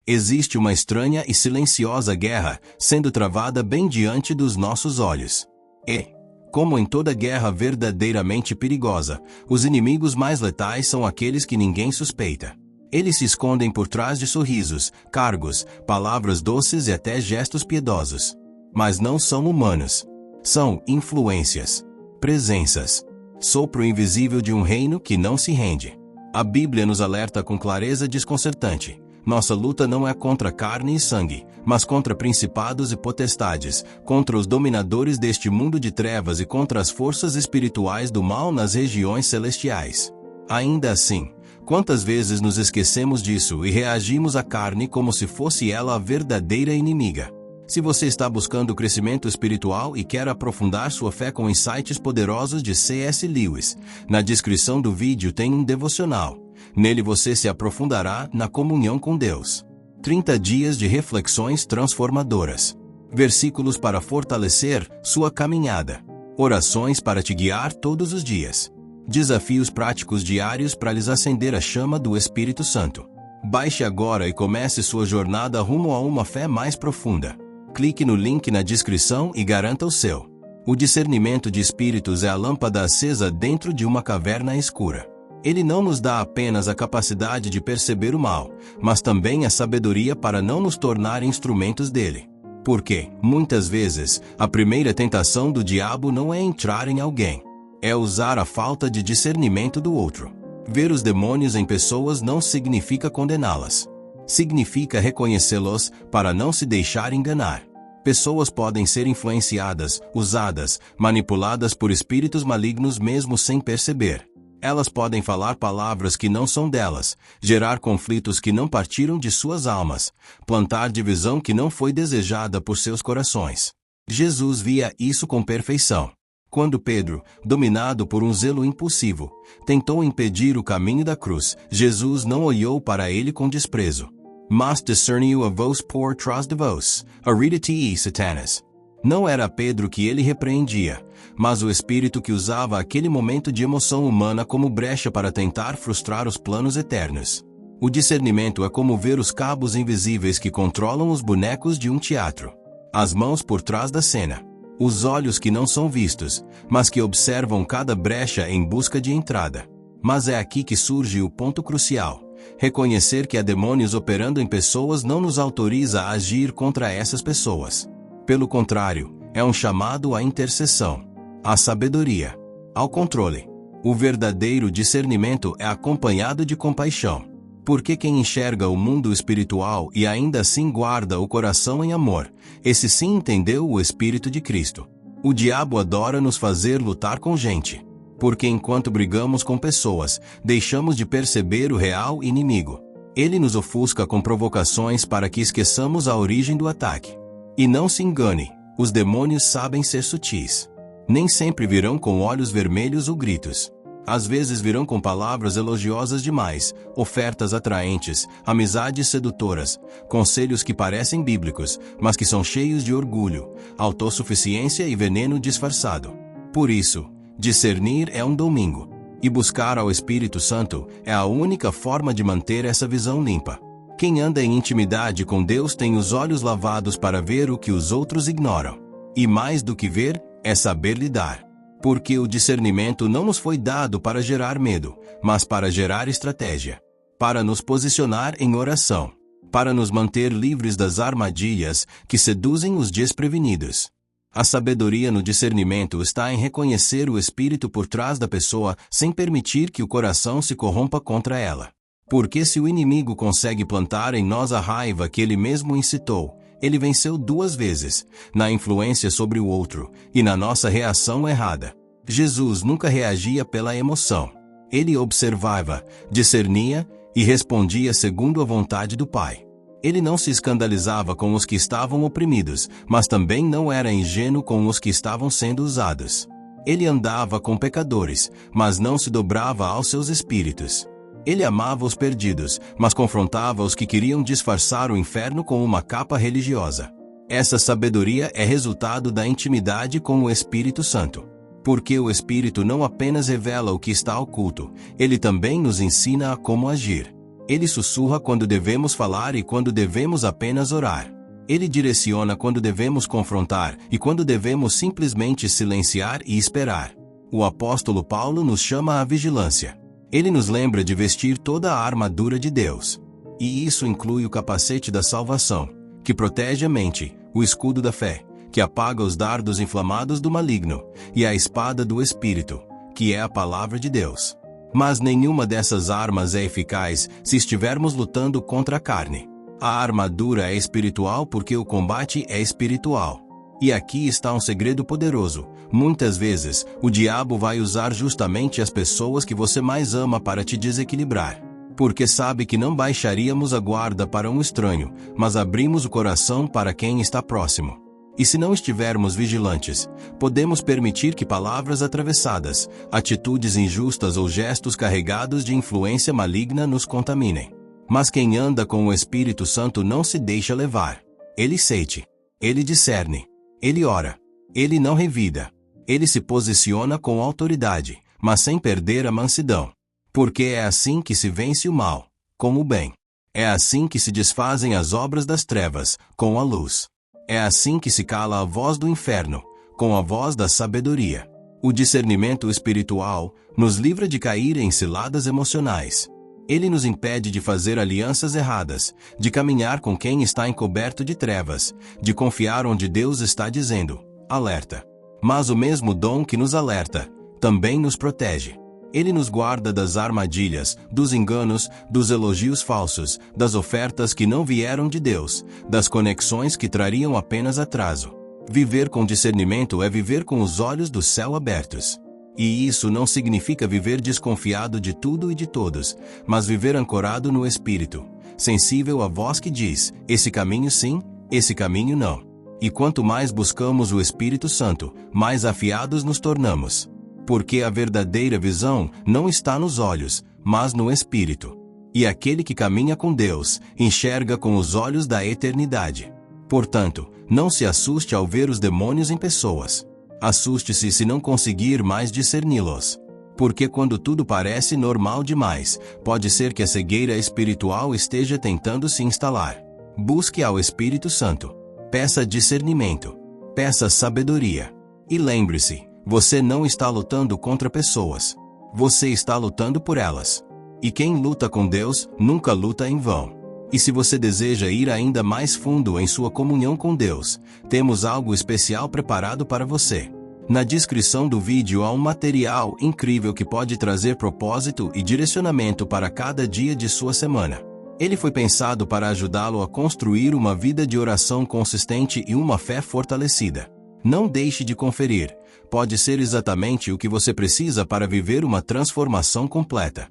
Existe uma estranha e silenciosa guerra sendo travada bem diante dos nossos olhos. E, como em toda guerra verdadeiramente perigosa, os inimigos mais letais são aqueles que ninguém suspeita. Eles se escondem por trás de sorrisos, cargos, palavras doces e até gestos piedosos. Mas não são humanos. São influências, presenças, sopro invisível de um reino que não se rende. A Bíblia nos alerta com clareza desconcertante. Nossa luta não é contra carne e sangue, mas contra principados e potestades, contra os dominadores deste mundo de trevas e contra as forças espirituais do mal nas regiões celestiais. Ainda assim, quantas vezes nos esquecemos disso e reagimos à carne como se fosse ela a verdadeira inimiga? Se você está buscando crescimento espiritual e quer aprofundar sua fé com insights poderosos de C.S. Lewis, na descrição do vídeo tem um devocional. Nele você se aprofundará na comunhão com Deus. 30 dias de reflexões transformadoras. Versículos para fortalecer sua caminhada. Orações para te guiar todos os dias. Desafios práticos diários para lhes acender a chama do Espírito Santo. Baixe agora e comece sua jornada rumo a uma fé mais profunda. Clique no link na descrição e garanta o seu. O discernimento de espíritos é a lâmpada acesa dentro de uma caverna escura. Ele não nos dá apenas a capacidade de perceber o mal, mas também a sabedoria para não nos tornar instrumentos dele. Porque, muitas vezes, a primeira tentação do diabo não é entrar em alguém. É usar a falta de discernimento do outro. Ver os demônios em pessoas não significa condená-las. Significa reconhecê-los para não se deixar enganar. Pessoas podem ser influenciadas, usadas, manipuladas por espíritos malignos mesmo sem perceber. Elas podem falar palavras que não são delas, gerar conflitos que não partiram de suas almas, plantar divisão que não foi desejada por seus corações. Jesus via isso com perfeição. Quando Pedro, dominado por um zelo impulsivo, tentou impedir o caminho da cruz, Jesus não olhou para ele com desprezo. Mas discerniu a vos por trás de vos, aridite Satanas. Não era Pedro que ele repreendia, mas o espírito que usava aquele momento de emoção humana como brecha para tentar frustrar os planos eternos. O discernimento é como ver os cabos invisíveis que controlam os bonecos de um teatro. As mãos por trás da cena. Os olhos que não são vistos, mas que observam cada brecha em busca de entrada. Mas é aqui que surge o ponto crucial. Reconhecer que há demônios operando em pessoas não nos autoriza a agir contra essas pessoas. Pelo contrário, é um chamado à intercessão, à sabedoria, ao controle. O verdadeiro discernimento é acompanhado de compaixão. Porque quem enxerga o mundo espiritual e ainda assim guarda o coração em amor, esse sim entendeu o Espírito de Cristo. O diabo adora nos fazer lutar com gente. Porque enquanto brigamos com pessoas, deixamos de perceber o real inimigo. Ele nos ofusca com provocações para que esqueçamos a origem do ataque. E não se engane, os demônios sabem ser sutis. Nem sempre virão com olhos vermelhos ou gritos. Às vezes virão com palavras elogiosas demais, ofertas atraentes, amizades sedutoras, conselhos que parecem bíblicos, mas que são cheios de orgulho, autossuficiência e veneno disfarçado. Por isso, discernir é um domingo. E buscar ao Espírito Santo é a única forma de manter essa visão limpa. Quem anda em intimidade com Deus tem os olhos lavados para ver o que os outros ignoram. E mais do que ver, é saber lidar. Porque o discernimento não nos foi dado para gerar medo, mas para gerar estratégia. Para nos posicionar em oração. Para nos manter livres das armadilhas que seduzem os desprevenidos. A sabedoria no discernimento está em reconhecer o espírito por trás da pessoa sem permitir que o coração se corrompa contra ela. Porque se o inimigo consegue plantar em nós a raiva que ele mesmo incitou, ele venceu 2 vezes, na influência sobre o outro, e na nossa reação errada. Jesus nunca reagia pela emoção. Ele observava, discernia e respondia segundo a vontade do Pai. Ele não se escandalizava com os que estavam oprimidos, mas também não era ingênuo com os que estavam sendo usados. Ele andava com pecadores, mas não se dobrava aos seus espíritos. Ele amava os perdidos, mas confrontava os que queriam disfarçar o inferno com uma capa religiosa. Essa sabedoria é resultado da intimidade com o Espírito Santo. Porque o Espírito não apenas revela o que está oculto, ele também nos ensina a como agir. Ele sussurra quando devemos falar e quando devemos apenas orar. Ele direciona quando devemos confrontar e quando devemos simplesmente silenciar e esperar. O apóstolo Paulo nos chama à vigilância. Ele nos lembra de vestir toda a armadura de Deus. E isso inclui o capacete da salvação, que protege a mente, o escudo da fé, que apaga os dardos inflamados do maligno, e a espada do Espírito, que é a palavra de Deus. Mas nenhuma dessas armas é eficaz se estivermos lutando contra a carne. A armadura é espiritual porque o combate é espiritual. E aqui está um segredo poderoso. Muitas vezes, o diabo vai usar justamente as pessoas que você mais ama para te desequilibrar. Porque sabe que não baixaríamos a guarda para um estranho, mas abrimos o coração para quem está próximo. E se não estivermos vigilantes, podemos permitir que palavras atravessadas, atitudes injustas ou gestos carregados de influência maligna nos contaminem. Mas quem anda com o Espírito Santo não se deixa levar. Ele sente. Ele discerne. Ele ora. Ele não revida. Ele se posiciona com autoridade, mas sem perder a mansidão. Porque é assim que se vence o mal, com o bem. É assim que se desfazem as obras das trevas, com a luz. É assim que se cala a voz do inferno, com a voz da sabedoria. O discernimento espiritual nos livra de cair em ciladas emocionais. Ele nos impede de fazer alianças erradas, de caminhar com quem está encoberto de trevas, de confiar onde Deus está dizendo, alerta. Mas o mesmo dom que nos alerta, também nos protege. Ele nos guarda das armadilhas, dos enganos, dos elogios falsos, das ofertas que não vieram de Deus, das conexões que trariam apenas atraso. Viver com discernimento é viver com os olhos do céu abertos. E isso não significa viver desconfiado de tudo e de todos, mas viver ancorado no Espírito, sensível à voz que diz, esse caminho sim, esse caminho não. E quanto mais buscamos o Espírito Santo, mais afiados nos tornamos. Porque a verdadeira visão não está nos olhos, mas no Espírito. E aquele que caminha com Deus, enxerga com os olhos da eternidade. Portanto, não se assuste ao ver os demônios em pessoas. Assuste-se se não conseguir mais discerni-los. Porque quando tudo parece normal demais, pode ser que a cegueira espiritual esteja tentando se instalar. Busque ao Espírito Santo. Peça discernimento. Peça sabedoria. E lembre-se, você não está lutando contra pessoas. Você está lutando por elas. E quem luta com Deus, nunca luta em vão. E se você deseja ir ainda mais fundo em sua comunhão com Deus, temos algo especial preparado para você. Na descrição do vídeo há um material incrível que pode trazer propósito e direcionamento para cada dia de sua semana. Ele foi pensado para ajudá-lo a construir uma vida de oração consistente e uma fé fortalecida. Não deixe de conferir. Pode ser exatamente o que você precisa para viver uma transformação completa.